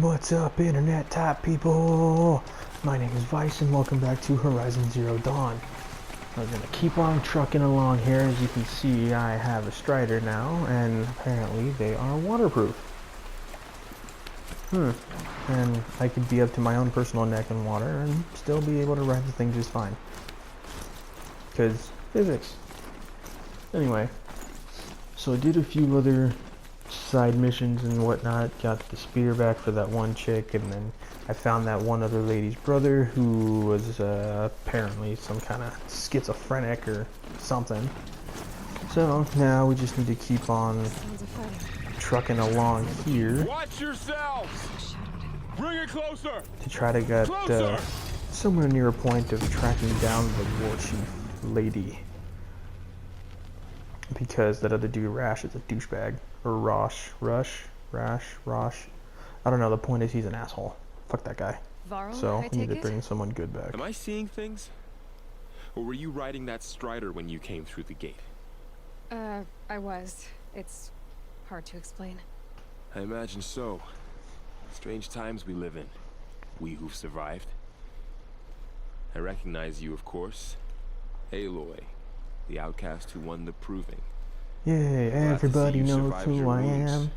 What's up, internet top people? My name is Vice and welcome back to Horizon Zero Dawn. We're gonna keep on trucking along here. As you can see, I have a Strider now, and apparently they are waterproof. And I could be up to my own personal neck in water and still be able to ride the thing just fine. Because physics. Anyway, so I did a few other side missions and whatnot, got the spear back for that one chick, and then I found that one other lady's brother who was apparently some kind of schizophrenic or something. So now we just need to keep on trucking along here. Watch yourselves! Bring it closer! To try to get somewhere near a point of tracking down the war chief lady. Because that other dude, Rash, is a douchebag. Or Rosh. I don't know, the point is he's an asshole. Fuck that guy. Varl, so we need to bring someone good back. Am I seeing things? Or were you riding that Strider when you came through the gate? I was. It's hard to explain. I imagine so. Strange times we live in. We who've survived. I recognize you, of course. Aloy, the outcast who won the proving. Yay, everybody knows who I am.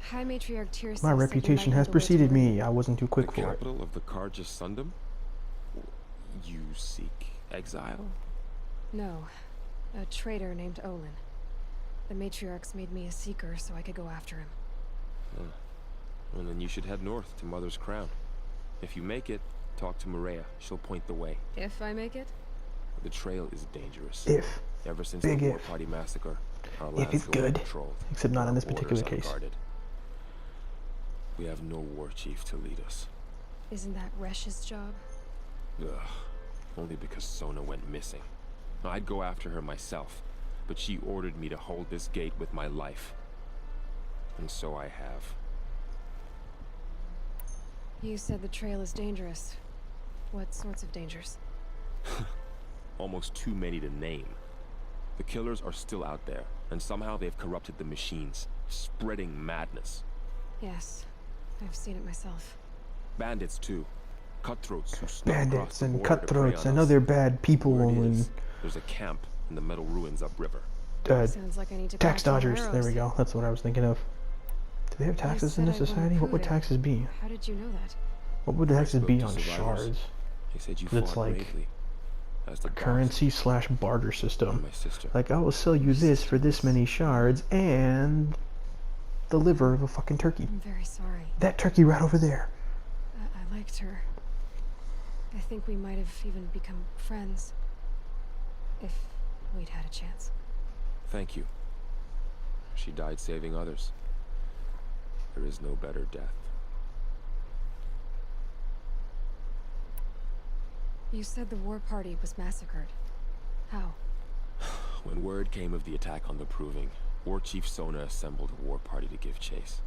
High Matriarch Tirsa. My reputation has preceded me. I wasn't too quick the for it. capital of the Karja Sundom? You seek exile? No. A traitor named Olin. The Matriarchs made me a seeker so I could go after him. Well, then you should head north to Mother's Crown. If you make it, talk to Maria. She'll point the way. If I make it? The trail is dangerous. If. Ever since Big the War if. Party massacre, our If lands it's go good. uncontrolled. Except not in this Our particular borders case. unguarded. We have no war chief to lead us. Isn't that Resh's job? Ugh. Only because Sona went missing. I'd go after her myself, but she ordered me to hold this gate with my life. And so I have. You said the trail is dangerous. What sorts of dangers? Almost too many to name. The killers are still out there, and somehow they've corrupted the machines, spreading madness. Yes, I've seen it myself. Bandits too. Cutthroats who snuck across Bandits the and border to prey cutthroats on and us. other bad people Word and is, there's a camp in the metal ruins upriver. Sounds like I need to tax pack more dodgers. There we arrows. go. That's what I was thinking of. Do they have You taxes in said this I won't society? What would prove it. taxes be? How did you know that? What would I taxes spoke be to on survivors. shards? They said you It's fought like bravely. As the boss Currency slash barter and system. my sister. Like, I will sell you this for this many shards and the liver of a fucking turkey. I'm very sorry. That turkey right over there. I liked her. I think we might have even become friends. If we'd had a chance. Thank you. She died saving others. There is no better death. You said the war party was massacred. How? When word came of the attack on the Proving, War Chief Sona assembled a war party to give chase.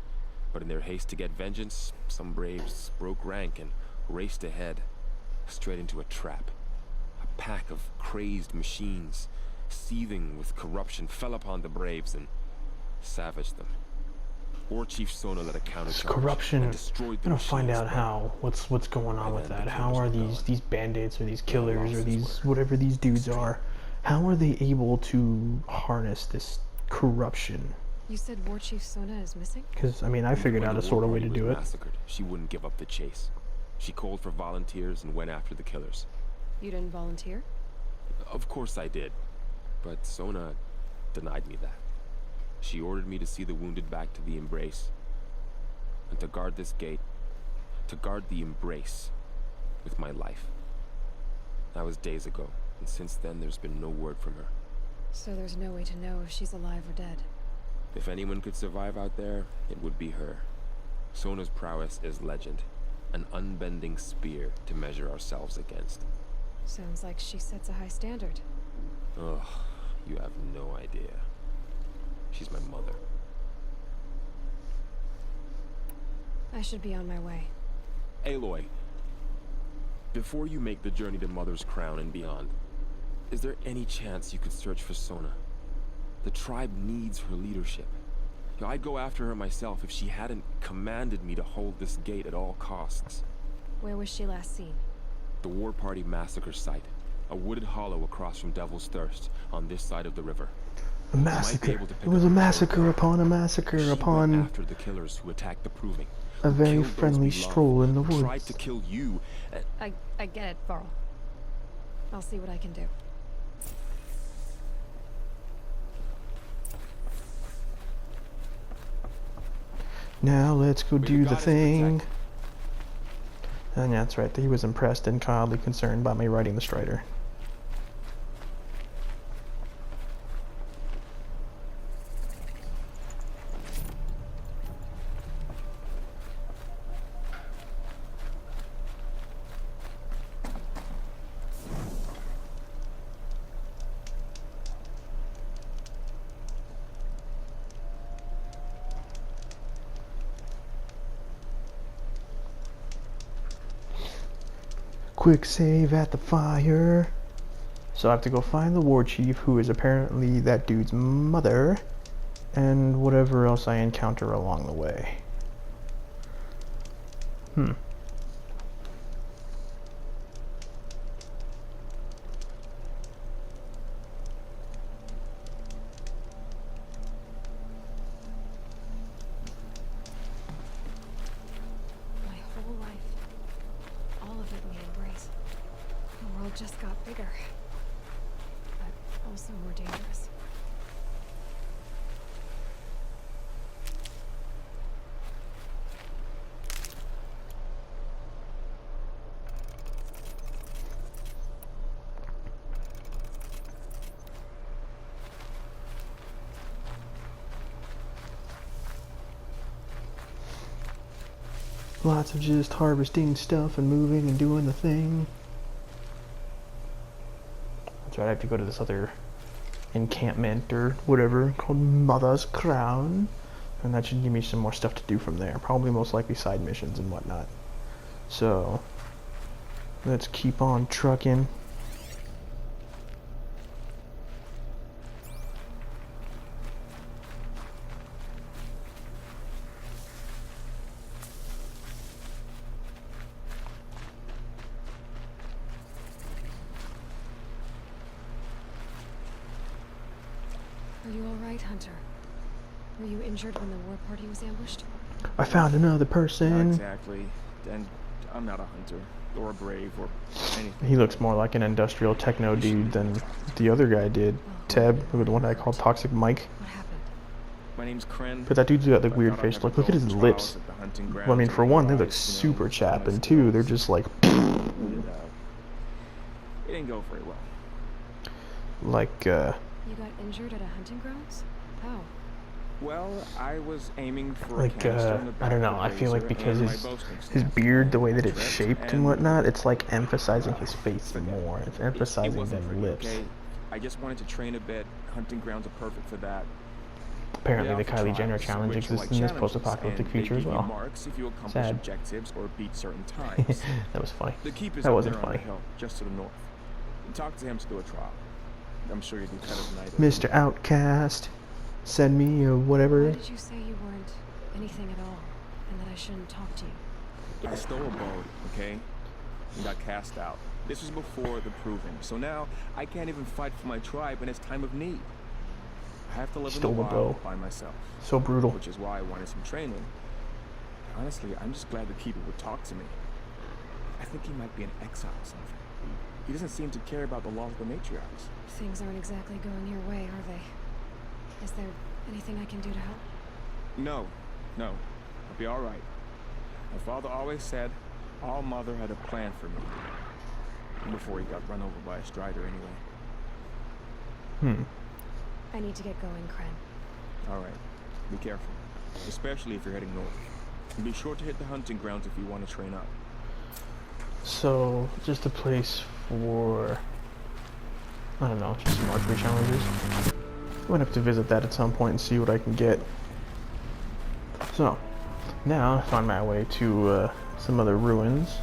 But in their haste to get vengeance, some braves broke rank and raced ahead, straight into a trap. A pack of crazed machines, seething with corruption, fell upon the braves and savaged them. War Chief Sona led a This countercharge corruption. and destroyed the I'm gonna find machines, out but how. What's going on And with then that? the How killers are were these bandits or these killers or losses these were whatever these dudes extreme. are? How are they able to harness this corruption? You said War Chief Sona is missing? Because I mean, I figured When out the a war sort of way party to was do it. massacred, she wouldn't give up the chase. She called for volunteers and went after the killers. You didn't volunteer? Of course I did, but Sona denied me that. She ordered me to see the wounded back to the Embrace, and to guard this gate, to guard the Embrace with my life. That was days ago, and since then there's been no word from her. So there's no way to know if she's alive or dead. If anyone could survive out there, it would be her. Sona's prowess is legend, an unbending spear to measure ourselves against. Sounds like she sets a high standard. Ugh, you have no idea. She's my mother. I should be on my way. Aloy, before you make the journey to Mother's Crown and beyond, is there any chance you could search for Sona? The tribe needs her leadership. I'd go after her myself if she hadn't commanded me to hold this gate at all costs. Where was she last seen? The War Party massacre site. A wooded hollow across from Devil's Thirst, on this side of the river. A massacre. It was a massacre upon a massacre She upon went after the killers who attacked the Proving. a who very killed those friendly we stroll loved, in the who tried woods. to kill you. I get it, Varl. I'll see what I can do. Now let's go May the do the goddess thing. protect. And yeah, that's right. He was impressed and kindly concerned by me riding the Strider. Quick save at the fire. So I have to go find the war chief, who is apparently that dude's mother, and whatever else I encounter along the way. My whole life. All of it we embrace. The world just got bigger. But also more dangerous. Lots of just harvesting stuff and moving and doing the thing. That's right, I have to go to this other encampment or whatever called Mother's Crown. And that should give me some more stuff to do from there. Probably most likely side missions and whatnot. So, let's keep on trucking. Are you alright, Hunter? Were you injured when the war party was ambushed? I found another Not person. exactly. And I'm not a hunter, or a brave, or anything. He looks more like an industrial techno dude than the other guy did. Teb, who the one I called Toxic Mike. What happened? My name's Kren. But that dude's got the I weird thought I'd face have look. to Look at go his to lips. trials at the hunting Well, I mean, grounds for and one, they look otherwise, super chapped, and honest two, girls. they're just like, And, it didn't go very well. like, You got injured at a hunting grounds? How? Well, I was aiming for like, a canister in the I don't back know. of I the feel like razor because and my his bowstring his staff. beard, the way that I it's tripped shaped and whatnot, it's like emphasizing his face Forget it. more. It's It emphasizing wasn't them pretty, lips. okay? I just wanted to train a bit. Hunting grounds are perfect for that. Apparently, the Get off Kylie Jenner trials, challenge which are exists like in this challenges, post-apocalyptic and they future as give you well. marks if you accomplish Sad. objectives or beat certain times. That was funny. The keep is That up wasn't there on the funny. hill, just to the north. Talk to him to do a trial. I'm sure you'd be kind of nice. Mr. Outcast, send me Why whatever. did you say you weren't anything at all, and that I shouldn't talk to you? I stole a boat, okay? And got cast out. This was before the Proving, so now I can't even fight for my tribe in its time of need. I have to live in the Stole a bow. wild by myself, So brutal. which is why I wanted some training. Honestly, I'm just glad the keeper would talk to me. I think he might be an exile or something. He doesn't seem to care about the laws of the matriarchs. Things aren't exactly going your way, are they? Is there anything I can do to help? No, I'll be all right. My father always said our mother had a plan for me. Before he got run over by a strider anyway. I need to get going, Kren. All right, be careful. Especially if you're heading north. And be sure to hit the hunting grounds if you want to train up. So, just a place for, I don't know, just some archery challenges. I'm gonna have to visit that at some point and see what I can get. So, now I find my way to some other ruins.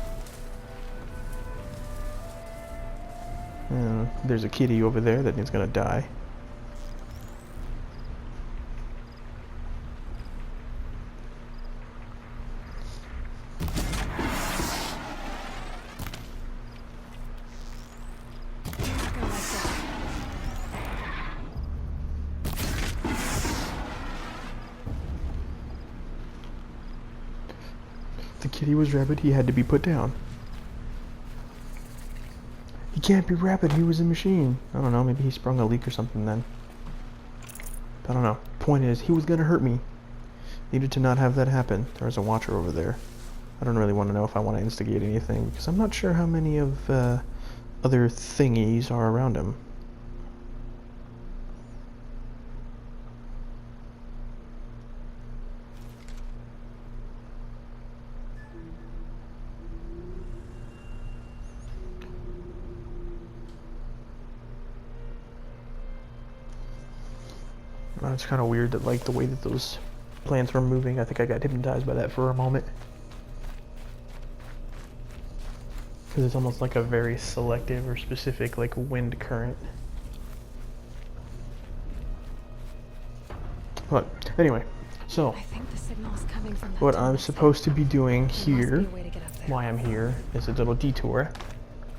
And there's a kitty over there that is gonna die. said he was rapid, he had to be put down. He can't be rapid, he was a machine. I don't know, maybe he sprung a leak or something then. I don't know. Point is, he was gonna hurt me. Needed to not have that happen. There's a watcher over there. I don't really want to know if I want to instigate anything, because I'm not sure how many of other thingies are around him. It's kind of weird that, like, the way that those plants were moving, I think I got hypnotized by that for a moment. Because it's almost like a very selective or specific, like, wind current. But, anyway, so, I think the signal's coming from that what I'm tunnel. supposed to be doing There must be here, a way to get up there. why I'm here, is a little detour.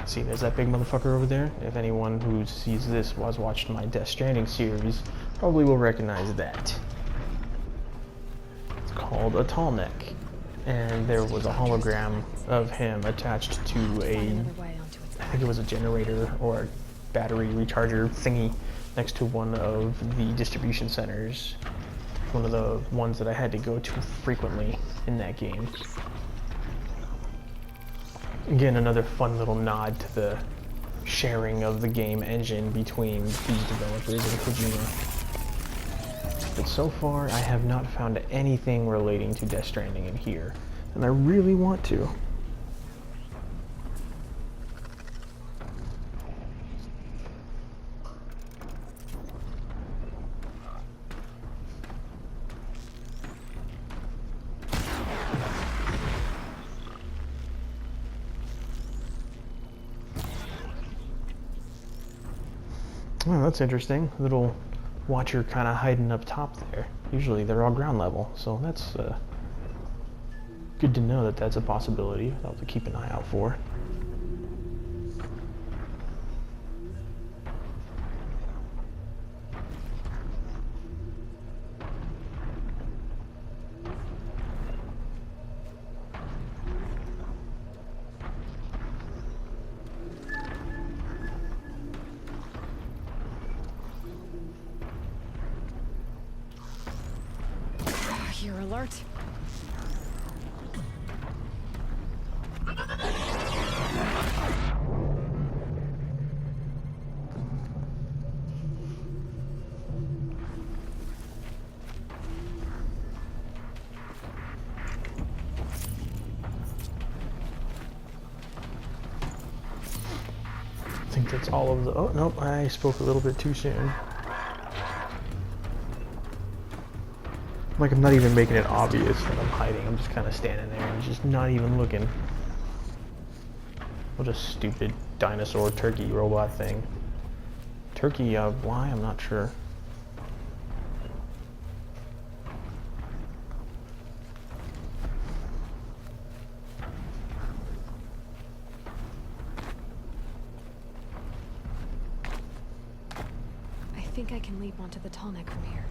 See, there's that big motherfucker over there. If anyone who sees this was watching my Death Stranding series, probably will recognize that. It's called a tall neck. And there was a hologram of him attached to Find a, another way onto its I think it was a generator or a battery recharger thingy next to one of the distribution centers. One of the ones that I had to go to frequently in that game. Again, another fun little nod to the sharing of the game engine between these developers and Kojima. But so far, I have not found anything relating to Death Stranding in here, and I really want to. Oh, that's interesting. Little watcher kind of hiding up top there. Usually they're all ground level, so that's good to know that that's a possibility. I'll have to keep an eye out for. You're alert. I think that's all of the... Oh, nope, I spoke a little bit too soon. Like, I'm not even making it obvious that I'm hiding. I'm just kind of standing there and just not even looking. What a stupid dinosaur turkey robot thing. Turkey, why? I'm not sure. I think I can leap onto the tall neck from here.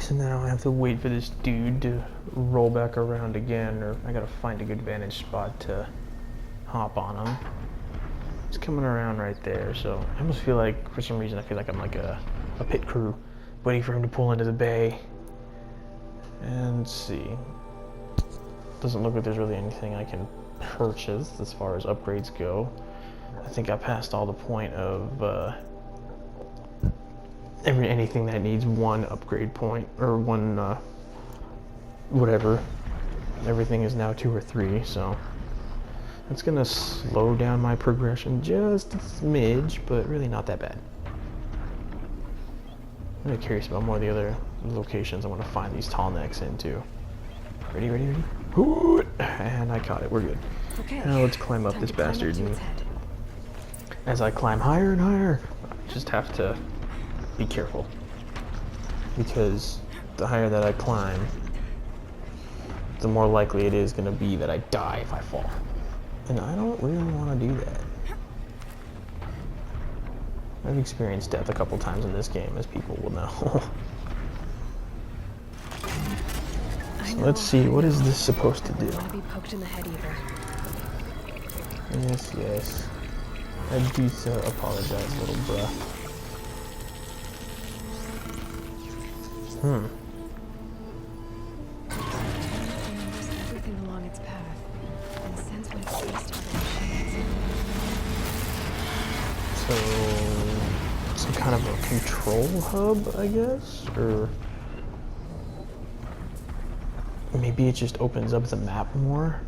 So now I have to wait for this dude to roll back around again, or I gotta find a good vantage spot to hop on him. He's coming around right there, so I almost feel like, for some reason, I feel like I'm like a pit crew, waiting for him to pull into the bay. And let's see. Doesn't look like there's really anything I can purchase as far as upgrades go. I think I passed all the point of anything that needs one upgrade point, or one whatever. Everything is now 2 or 3, so it's gonna slow down my progression just a smidge, but really not that bad. I'm really curious about more of the other locations I want to find these tall necks into. Ready, ready, ready? Ooh, and I caught it. We're good. Okay. Now let's climb up Time this to climb up bastard, to and its head. as I climb higher and higher, I just have to be careful, because the higher that I climb, the more likely it is going to be that I die if I fall. And I don't really want to do that. I've experienced death a couple times in this game, as people will know. So let's see, what is this supposed to do? I want to be poked in the head either. Yes, yes. I do so apologize, little bruh. Everything along its path, and sense what its taste target is. So, some kind of a control hub, I guess? Or maybe it just opens up the map more?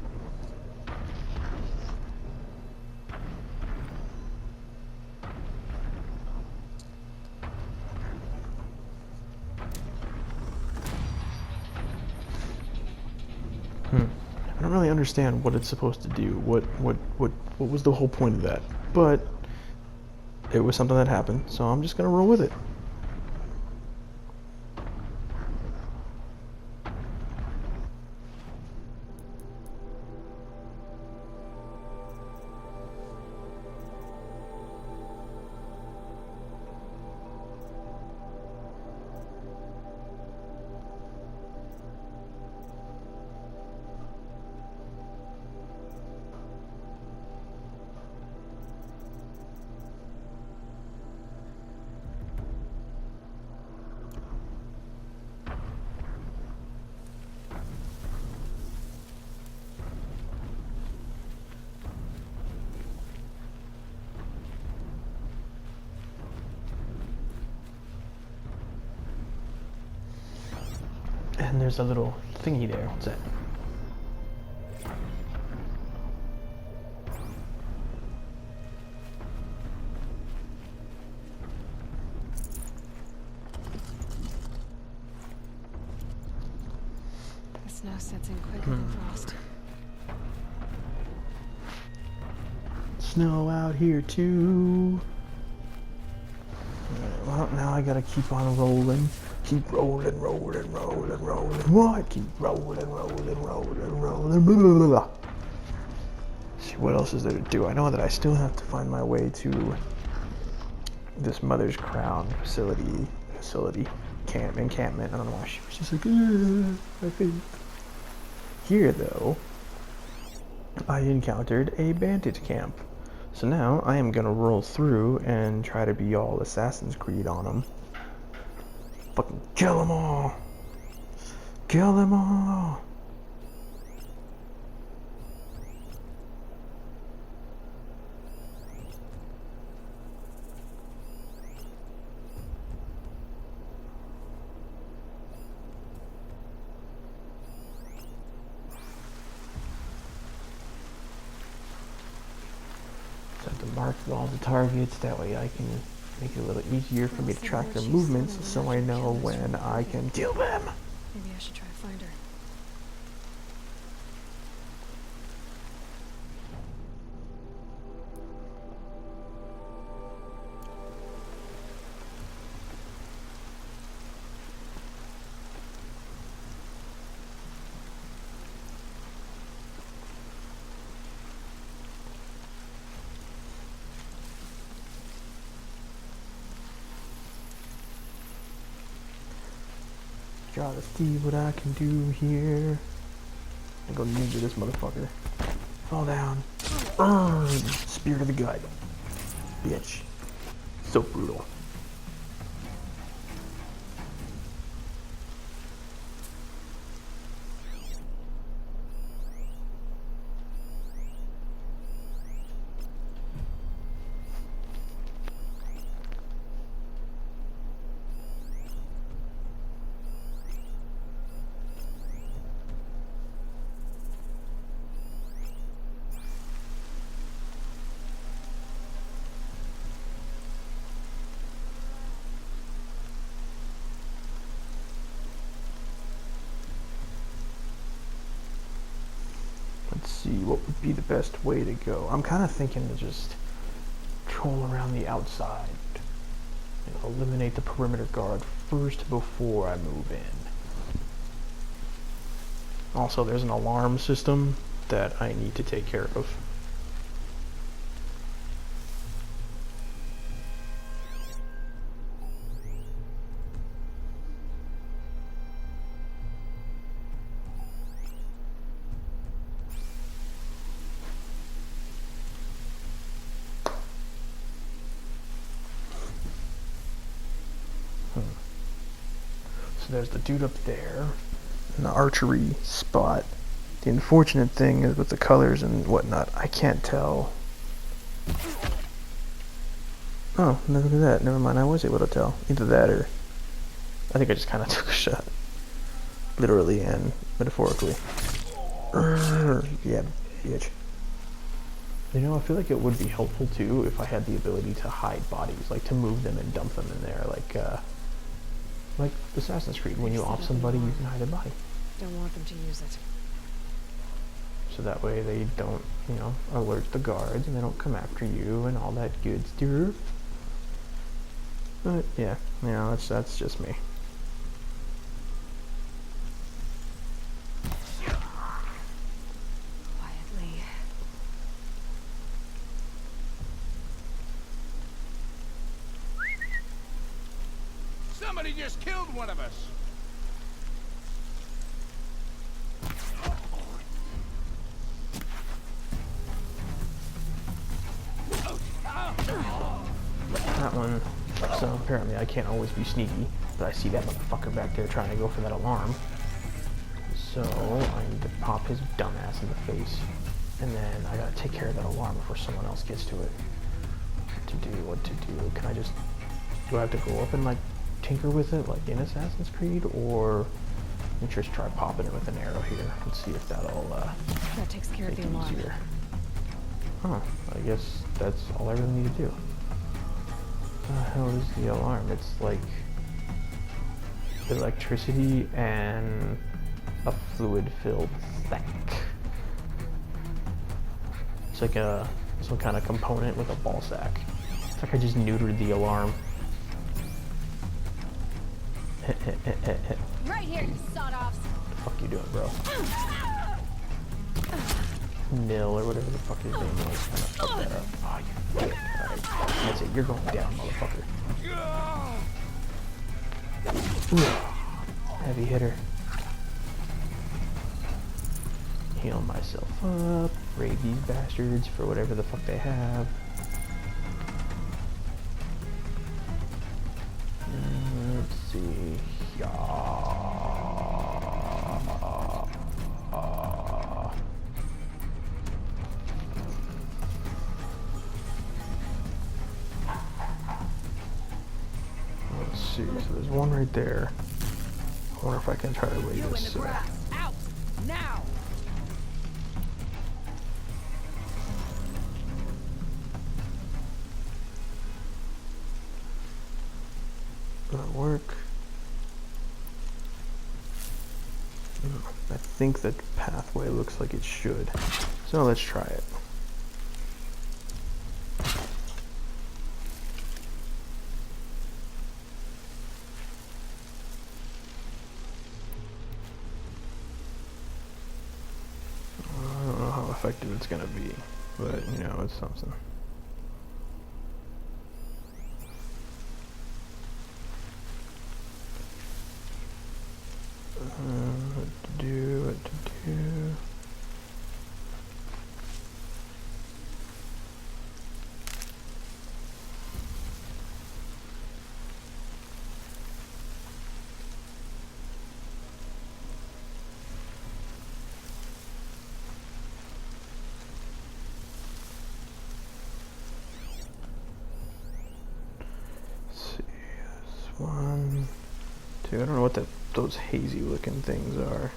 I don't really understand what it's supposed to do. What was the whole point of that? But it was something that happened, so I'm just gonna roll with it. And there's a little thingy there. What's that? The snow sets in quicker than frost. Snow out here too. Alright, well, now I gotta keep on rolling. Keep rolling, rolling, rolling, rolling. What? Keep rolling, rolling, rolling, rolling. Blah, blah, blah, blah. See, what else is there to do? I know that I still have to find my way to this Mother's Crown facility, encampment. I don't know why she was just like, I think. Here, though, I encountered a bandit camp. So now I am gonna roll through and try to be all Assassin's Creed on them. Fucking kill them all! Kill them all! So I have to mark all the targets, that way I can make it a little easier for me to track their movements so I know when I can kill them. Maybe I should try to find her. Gotta see what I can do here. I'm gonna go ninja this motherfucker. Fall down. Spear to the gut. Bitch. So brutal. Let's see, what would be the best way to go? I'm kind of thinking to just troll around the outside. And eliminate the perimeter guard first before I move in. Also, there's an alarm system that I need to take care of. So there's the dude up there in the archery spot. The unfortunate thing is with the colors and whatnot, I can't tell. Oh, look at that. Never mind, I was able to tell. Either that or I think I just kind of took a shot. Literally and metaphorically. Yeah, bitch. You know, I feel like it would be helpful too if I had the ability to hide bodies, like to move them and dump them in there, like Assassin's Creed. When you off somebody, you can hide their body. Don't want them to use it. So that way they don't, you know, alert the guards and they don't come after you and all that good stuff. But yeah, you know, that's just me. Quietly. Somebody just killed one of us. That one. So apparently I can't always be sneaky, but I see that motherfucker back there trying to go for that alarm. So I need to pop his dumbass in the face, and then I gotta take care of that alarm before someone else gets to it. What to do? Can I just, do I have to go up and like tinker with it like in Assassin's Creed, or let me just try popping it with an arrow here. Let's see if that'll That takes care of make the it alarm. easier. Huh, I guess that's all I really need to do. What the hell is the alarm? It's like electricity and a fluid-filled tank. It's like some kind of component with a ball sack. It's like I just neutered the alarm. Right here, you sawed-offs. What the fuck you doing, bro? Nil or whatever the fuck his name was. Kind of fuck that up. Oh, you dick. Alright, that's it. You're going down, motherfucker. Ooh. Heavy hitter. Heal myself up. Raid these bastards for whatever the fuck they have. Let's see. Let's see. So there's one right there. I wonder if I can try to raid You in this. the grass. Out! Now! Will it work? I think that pathway looks like it should. So let's try it. I don't know how effective it's gonna be, but you know, it's something. What to do, what to do. Let's see, this one, two, I don't know what those hazy looking things are.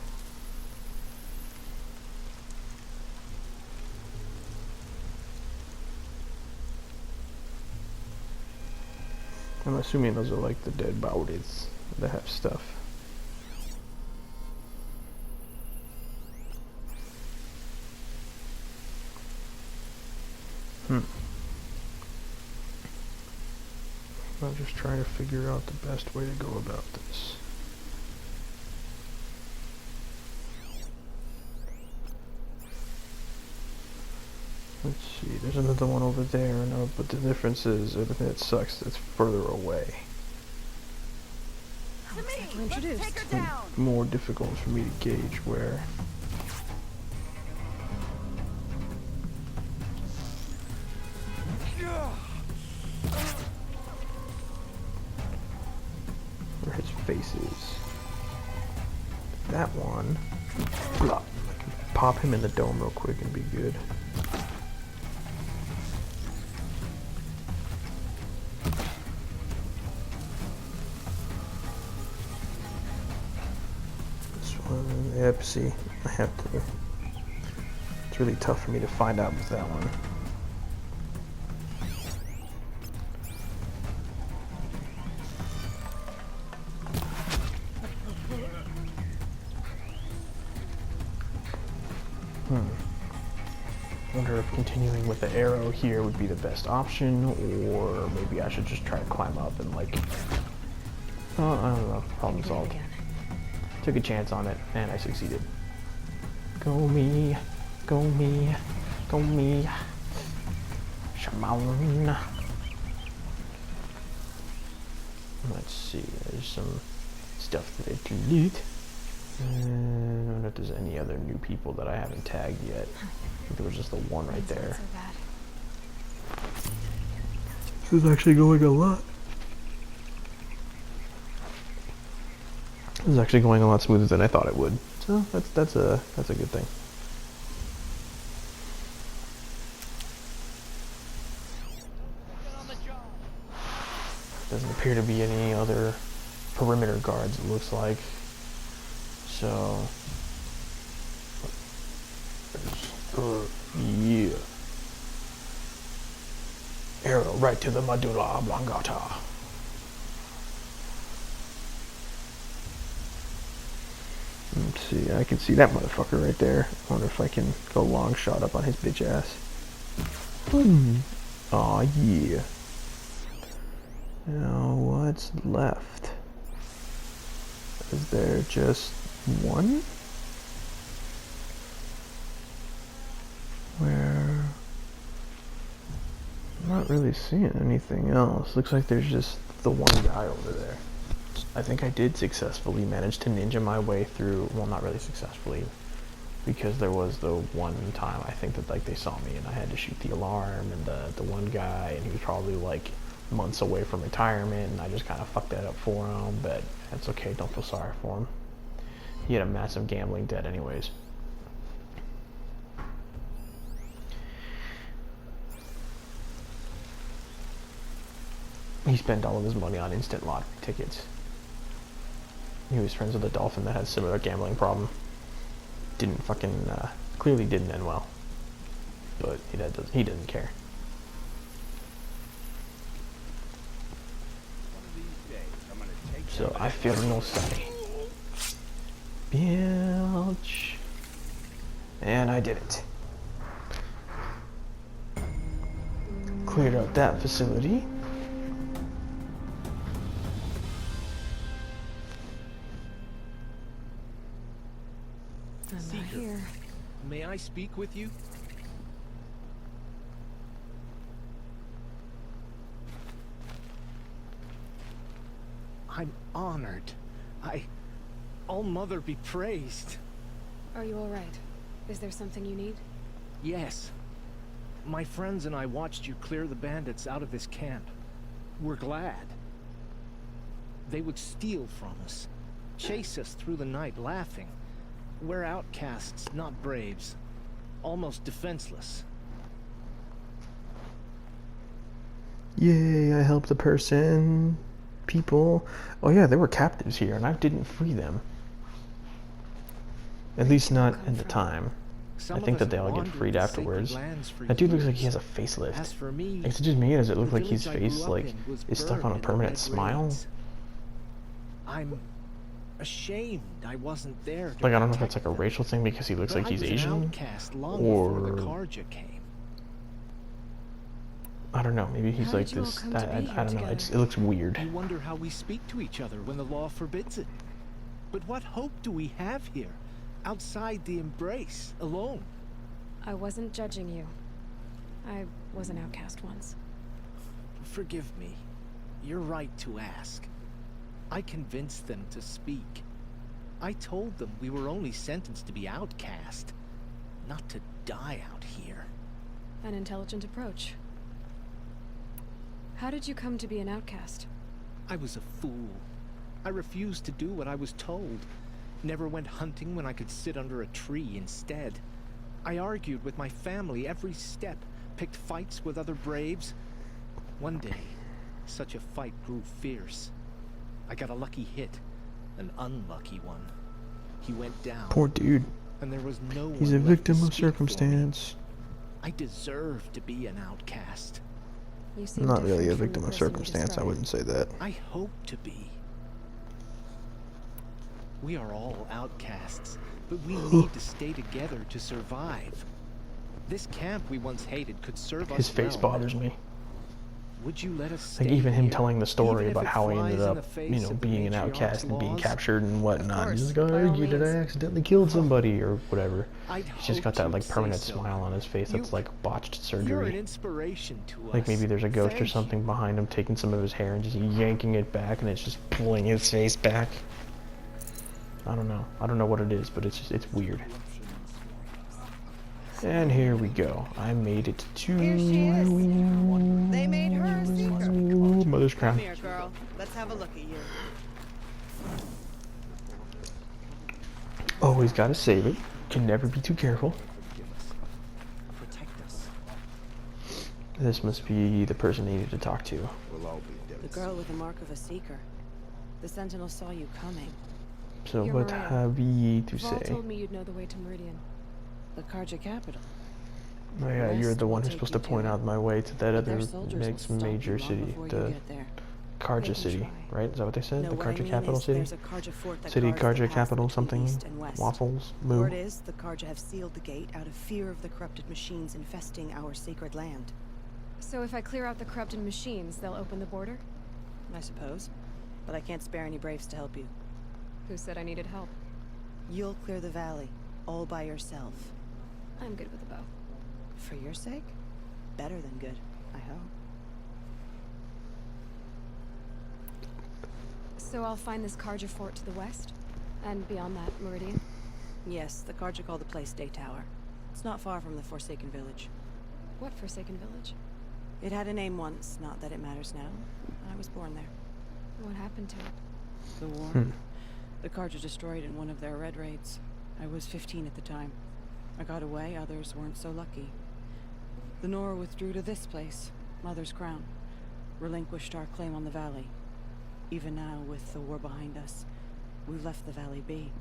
I'm assuming those are like the dead bodies that have stuff. I'm just trying to figure out the best way to go about this. Let's see, there's another one over there, no, but the difference is everything that sucks, it's further away. To me! We're Let's introduced. take her down! More difficult for me to gauge where. Where his face is. that one. Blah. Pop him in the dome real quick and be good. This one, yep, see, I have to. It's really tough for me to find out with that one. Wonder if continuing with the arrow here would be the best option, or maybe I should just try to climb up and like, oh, I don't know, problem solved. Took a chance on it, and I succeeded. Go me, go me, go me. Shimon. Let's see, there's some stuff that I can loot. I don't know if there's any other new people that I haven't tagged yet. I think there was just the one right there. This is actually going a lot. This is actually going a lot smoother than I thought it would. So that's a good thing. Doesn't appear to be any other perimeter guards, it looks like. So, yeah. Arrow right to the medulla oblongata. Let's see, I can see that motherfucker right there. I wonder if I can go long shot up on his bitch ass. Aw, yeah. Now, what's left? Is there just one? Where I'm not really seeing anything else. Looks like there's just the one guy over there. I think I did successfully manage to ninja my way through, well, not really successfully, because there was the one time I think that like they saw me and I had to shoot the alarm, and the one guy, and he was probably like months away from retirement, and I just kind of fucked that up for him, but that's okay, don't feel sorry for him. He had a massive gambling debt anyways. He spent all of his money on instant lot tickets. He was friends with a dolphin that had a similar gambling problem. Didn't fucking, clearly didn't end well. But he didn't care. So I feel no sorry. Bilge. And I did it. Cleared out that facility. I'm not here. May I speak with you? I'm honored. All Mother be praised. Are you all right? Is there something you need? Yes. My friends and I watched you clear the bandits out of this camp. We're glad. They would steal from us, chase us through the night laughing. We're outcasts, not braves. Almost defenseless. Yay, I helped a person. People. Oh yeah, there were captives here and I didn't free them. At least not at the time. I think that they all get freed afterwards. That dude looks like he has a facelift. Is it just me, or does it look like his face like is stuck on a permanent smile? I'm ashamed I wasn't there. Like I don't know if that's like a racial thing because he looks like he's Asian, or I don't know. Maybe he's like this. I don't know. It looks weird. You wonder how we speak to each other when the law forbids it. But what hope do we have here, outside the embrace, alone? I wasn't judging you. I was an outcast once. Forgive me. You're right to ask. I convinced them to speak. I told them we were only sentenced to be outcast, not to die out here. An intelligent approach. How did you come to be an outcast? I was a fool. I refused to do what I was told. Never went hunting when I could sit under a tree instead. I argued with my family every step, picked fights with other braves. One day, such a fight grew fierce. I got a lucky hit, an unlucky one. He went down. Poor dude. And there was no He's a one left victim to of speak for me. circumstance. I deserve to be an outcast. You seem Not really a different from victim the of person you circumstance, I described. wouldn't say that. I hope to be. We are all outcasts, but we need to stay together to survive. This camp we once hated could serve His us face well. bothers me. Would you let us stay Like even him here, telling the story even if about it how he flies ended in the up, face you know, of the being an matriarch's outcast and being laws? captured and whatnot. He's course, like, by I all argued that I means. accidentally killed somebody or whatever. I'd He's just got hoped that you'd like say permanent so. smile on his face that's You- like botched You're an surgery. inspiration to us. Like maybe there's a ghost or Thank something you. behind him taking some of his hair and just yanking it back and it's just pulling his face back. I don't know. I don't know what it is, but it's weird. And here we go. I made it to Here she is. They made her a seeker. Mother's Come Crown. here, girl. Let's have a look at you. Always gotta save it. Can never be too careful. Protect us. This must be the person I needed to talk to. We'll all be dead. The girl with the mark of a seeker. The sentinel saw you coming. So You're what Maria. have ye to Vol say? told me you'd know the way to Meridian. The Karja capital. Oh yeah, you're Rest the will one who's take supposed you to point to it. out my way to that But other their soldiers will next stop you major long city, before you the get there. Karja They can city, try. right? Is that what they said? No, The what I Karja mean capital is city? there's a Karja fort that City guards the Karja pass capital between something? east and west. Waffles? Moo? Word is the Karja have sealed the gate out of fear of the corrupted machines infesting our sacred land. So if I clear out the corrupted machines, they'll open the border? I suppose. But I can't spare any braves to help you. Who said I needed help? You'll clear the valley, all by yourself. I'm good with a bow. For your sake? Better than good, I hope. So I'll find this Karja fort to the west? And beyond that, Meridian? Yes, the Karja call the place Day Tower. It's not far from the Forsaken Village. What Forsaken Village? It had a name once, not that it matters now. I was born there. What happened to it? The war. Hmm. The Karja destroyed in one of their red raids. I was 15 at the time. I got away, others weren't so lucky. The Nora withdrew to this place, Mother's Crown. Relinquished our claim on the valley. Even now, with the war behind us, we've left the valley be.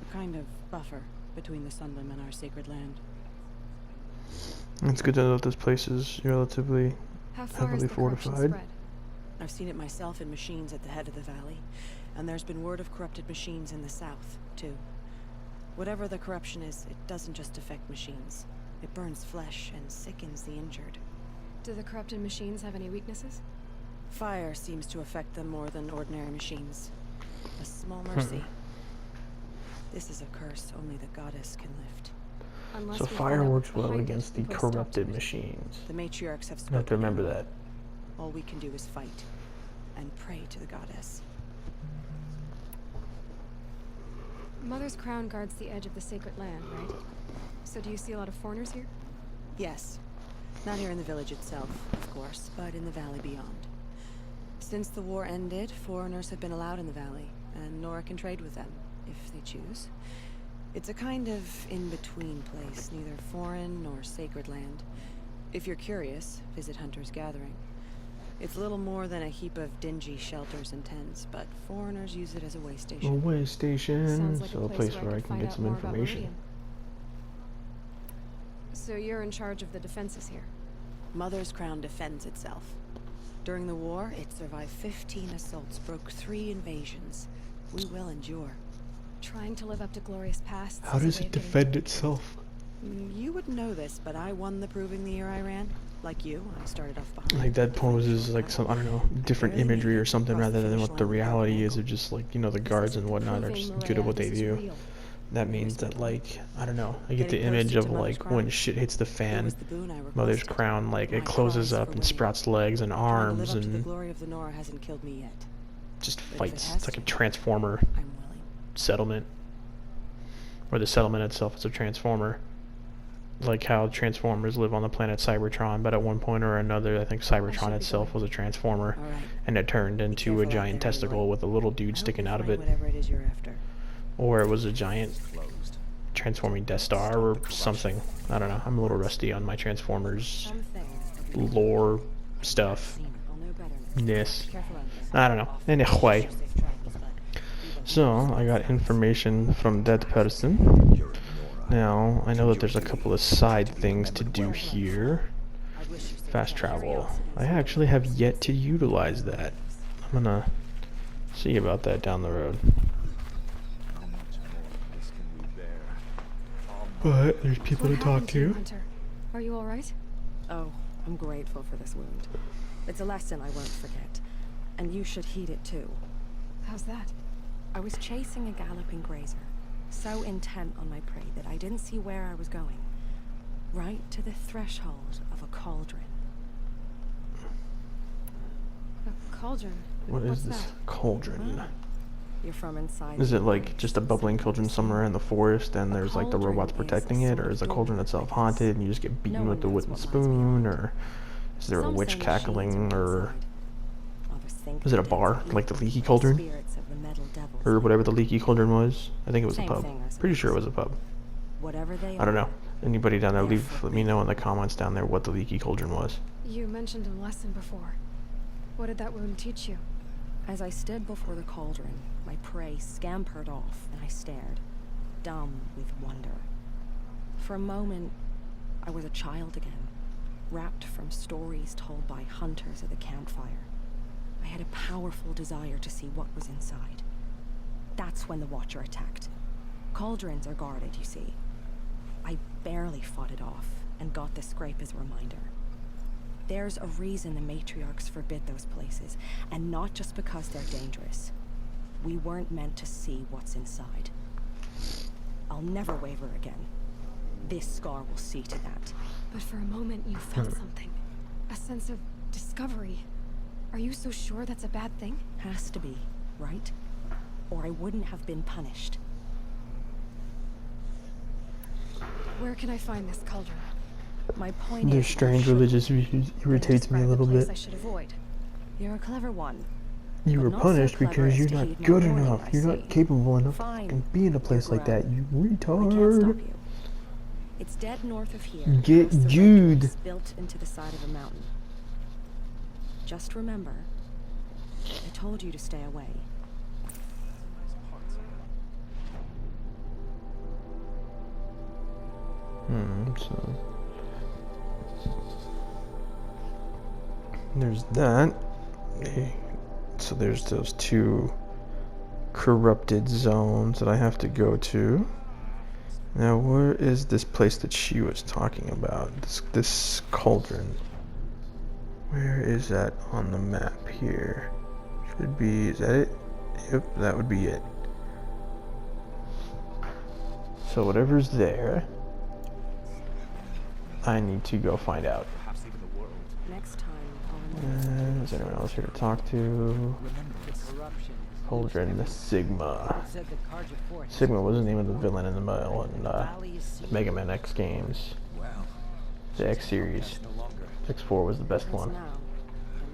A kind of buffer between the Sunlim and our sacred land. It's good to know that this place is relatively How far is heavily the corruption fortified. spread? I've seen it myself in machines at the head of the valley, and there's been word of corrupted machines in the south, too. Whatever the corruption is, it doesn't just affect machines. It burns flesh and sickens the injured. Do the corrupted machines have any weaknesses? Fire seems to affect them more than ordinary machines. A small mercy. This is a curse only the goddess can lift. Unless So we fire find out works what's well behind it against the and put a stop to corrupted it. machines. The matriarchs have You spoken. have to remember that. All we can do is fight and pray to the goddess. Mother's Crown guards the edge of the sacred land, right? So do you see a lot of foreigners here? Yes. Not here in the village itself, of course, but in the valley beyond. Since the war ended, foreigners have been allowed in the valley, and Nora can trade with them, if they choose. It's a kind of in-between place, neither foreign nor sacred land. If you're curious, visit Hunter's Gathering. It's little more than a heap of dingy shelters and tents, but foreigners use it as a way A station. way station, Sounds like so a place where I I could can find get out some more about information. Meridian. So you're in charge of the defenses here. Mother's Crown defends itself. During the war, it survived 15 assaults, broke 3 invasions. We will endure. Trying to live up to glorious past. How does it defend itself? You would know this, but I won the proving the year I ran. Like you, I started off behind. Like that poses like some, I don't know, different barely made imagery it or something across the rather than finish what the line without an reality is ankle. of just like, you know, the guards and whatnot are just good at what they do. That means that like, I don't know, I get the Getting image posted of to Mother's like Crown. when shit hits the It fan, was the boon I Mother's requested. Crown, like My it closes prize up for and winning. sprouts legs and Trying to live arms up to the and glory of the Nora hasn't killed me yet. just But if it fights. has It's like a to, transformer I'm willing. settlement. Or the settlement itself is a transformer. Like how Transformers live on the planet Cybertron, but at one point or another, I think Cybertron should be itself going. was a transformer, All right. and it turned into careful a out giant there, testicle anyway. with a little I dude hope sticking you out of find it. whatever it is you're after. or it was a giant Closed. transforming Death Star or something. I don't know. I'm a little rusty on my Transformers Some things that we lore stuff. seen. I'll know better next. Yes. Careful out I there. don't know. Anyway, Safe travels, bud. so I got information from that person. Now I know that there's a couple of side things to do here. I'd wish you safe Fast travels. travel. I actually have yet to utilize that. I'm gonna see about that down the road. How much more of this can we bear? But there's people to What talk happened to you, to. Hunter? Are you all right? Oh, I'm grateful for this wound. It's a lesson I won't forget. And you should heed it too. How's that? I was chasing a galloping grazer, so intent on my prey that I didn't see where I was going. Right to the threshold of a cauldron. A cauldron. What What's is this that? cauldron? You're from inside. Is the it like mines. just a bubbling cauldron somewhere in the forest and there's like the cauldron robots is protecting a it, sort or of is the cauldron door, itself I guess. haunted and you just get beaten No with the one knows wooden what lies spoon, beyond. or is there a Some witch say machines cackling, are or inside. Others think is it a they're bar, dead like the leaky evil cauldron? spirits of the metal devils. Or whatever the leaky cauldron was? I think it was a Same pub. thing, I Pretty sure it suppose. was a pub. Whatever they I don't know. Anybody down there, They're let me know in the comments down there what the leaky cauldron was. You mentioned a lesson before. What did that wound teach you? As I stood before the cauldron, my prey scampered off, and I stared, dumb with wonder. For a moment, I was a child again, wrapped from stories told by hunters at the campfire. I had a powerful desire to see what was inside. That's when the Watcher attacked. Cauldrons are guarded, you see. I barely fought it off, and got this scrape as a reminder. There's a reason the matriarchs forbid those places, and not just because they're dangerous. We weren't meant to see what's inside. I'll never waver again. This scar will see to that. But for a moment you felt something. A sense of discovery. Are you so sure that's a bad thing? Has to be, right? Or I wouldn't have been punished. Where can I find this cauldron? My point Their is, I strange shouldn't religious views Then irritates me a describe the little place bit. I should avoid. You're a clever one. You but were not so punished clever because as you're to not heed my good warning, enough. I You're see. not capable enough to Fine. fucking be in a place You're like that, you I can't stop retard. you. It's dead north of here. Get past the Jude. wreckage built into the side of a mountain. Just remember, I told you to stay away. So there's that. So there's those two corrupted zones that I have to go to. Now, where is this place that she was talking about? This cauldron. Where is that on the map here? Should be, is that it? Yep, that would be it. So whatever's there, I need to go find out. Perhaps even the world. Next time, I'll remember. Is anyone else here to talk to? Remember this. Cauldron, the Sigma. Said the Carja Fort. Sigma was the name of the villain in the Valley is sealed. Mega Man X games. Well, The X series. no longer. X4 was the best Because one. now, I'm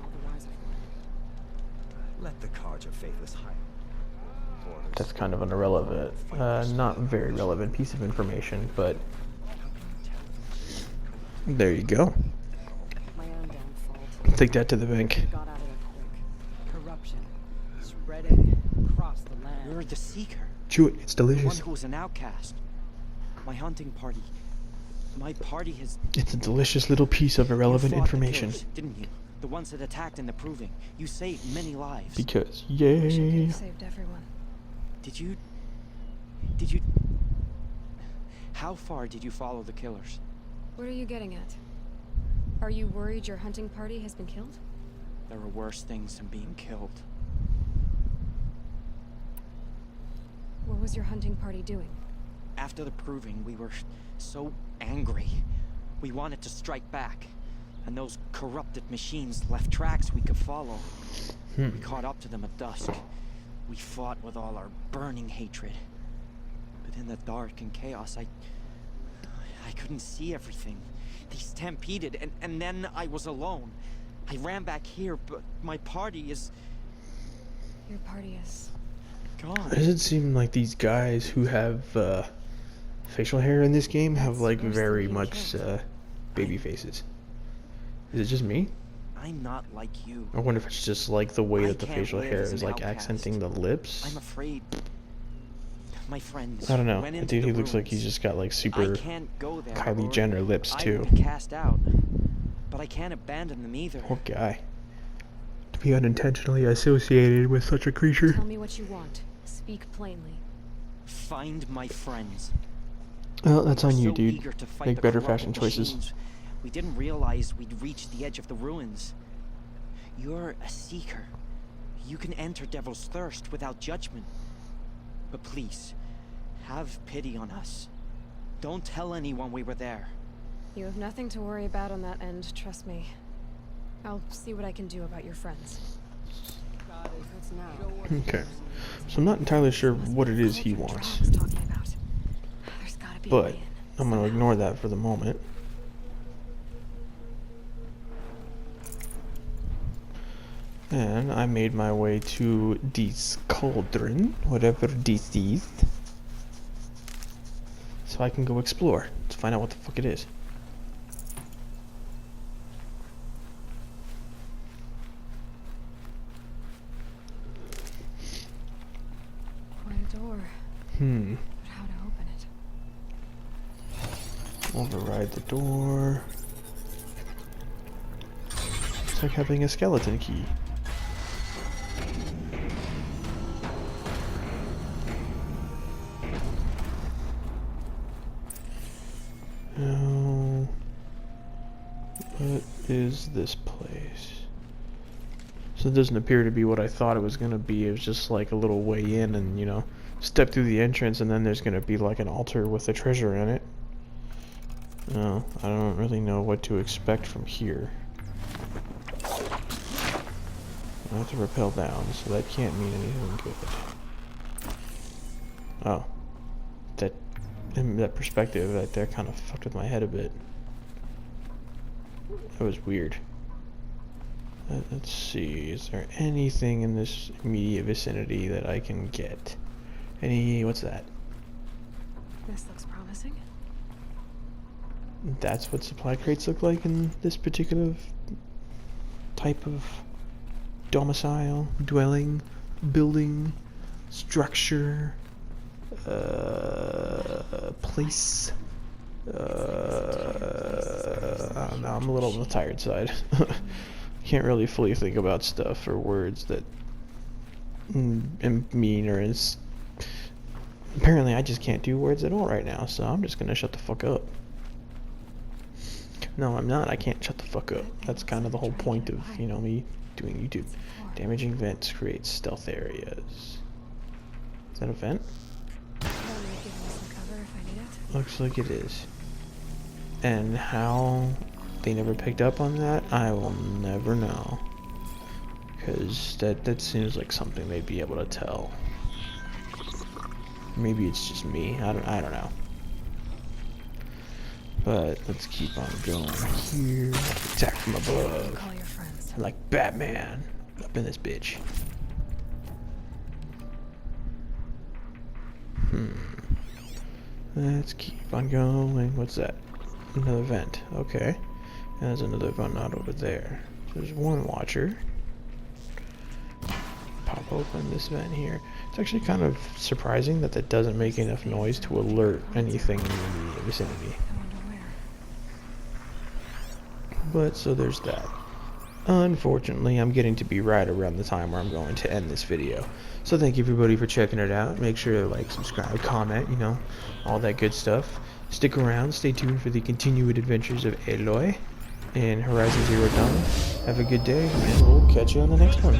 all the wiser for it. Let the Carja faithless hide. Orders. That's kind of an irrelevant, not very relevant piece of information, but there you go. My own damn fault. Take that to the bank. Got out of there quick. Corruption spreading across the land. You're the Seeker, Chew it, it's the one delicious. who was an outcast. My hunting party. My party has. It's a delicious little piece of You irrelevant fought the information. killers, didn't you? The ones that attacked in the Proving. You saved many lives. Because, Wish I could yay. have saved everyone. Did you? How far did you follow the killers? What are you getting at? Are you worried your hunting party has been killed? There are worse things than being killed. What was your hunting party doing? After the Proving, we were so angry. We wanted to strike back. And those corrupted machines left tracks we could follow. We caught up to them at dusk. We fought with all our burning hatred. But in the dark and chaos, I couldn't see everything. They stampeded, and then I was alone. I ran back here, but my party is Your party is... on? Does it seem like these guys who have facial hair in this game have like very much baby faces? Is it just me? I'm not like you. I wonder if it's just like the way I that the can't facial live hair as is an like outcast. accenting the lips. I'm afraid my friends I don't know. went The into dude the who looks like he's ruins. just got like I super can't go there, Kylie or Jenner lips I too. will be cast out. But I can't abandon them either. Poor guy. To be unintentionally associated with such a creature. Tell me what you want. Speak plainly. Find my friends. Well, that's We were on you, so dude. eager to fight Make the better corrupted fashion choices. machines, we didn't realize we'd reached the edge of the ruins. You're a seeker. You can enter Devil's Thirst without judgment. But please, have pity on us. Don't tell anyone we were there. You have nothing to worry about on that end, trust me. I'll see what I can do about your friends. What's now? Okay. So I'm not entirely sure what it is he Cauldron wants. Drow was talking about. There's gotta be a But way in. I'm going to ignore that for the moment. And I made my way to this cauldron, whatever this is. So I can go explore to find out what the fuck it is. Quite a door, Hmm. but how to open it? Override the door. It's like having a skeleton key. Now, what is this place? So it doesn't appear to be what I thought it was going to be. It was just like a little way in and, you know, step through the entrance and then there's going to be like an altar with a treasure in it. No, I don't really know what to expect from here. I have to rappel down, so that can't mean anything good. Oh. In that perspective, right there kind of fucked with my head a bit. That was weird. Let's see, is there anything in this immediate vicinity that I can get? What's that? This looks promising. That's what supply crates look like in this particular type of domicile, dwelling, building, structure, place. I don't know, I'm a little on the tired side. Can't really fully think about stuff or words that mean or is. Apparently I just can't do words at all right now, so I'm just gonna shut the fuck up. No, I'm not. I can't shut the fuck up. That's kind of the whole point of, you know, me doing YouTube. Damaging vents create stealth areas. Is that a vent? Looks like it is. And how they never picked up on that, I will never know. Because that seems like something they'd be able to tell. Maybe it's just me. I don't know. But let's keep on going here. Attack from above. Call your friends. Like Batman up in this bitch. Let's keep on going. What's that? Another vent. Okay. And there's another vent out over there. So there's one watcher. Pop open this vent here. It's actually kind of surprising that that doesn't make enough noise to alert anything in the immediate vicinity. But so there's that. Unfortunately, I'm getting to be right around the time where I'm going to end this video. So thank you everybody for checking it out. Make sure to like, subscribe, comment, you know, all that good stuff. Stick around, stay tuned for the continued adventures of Aloy in Horizon Zero Dawn. Have a good day, and we'll catch you on the next one.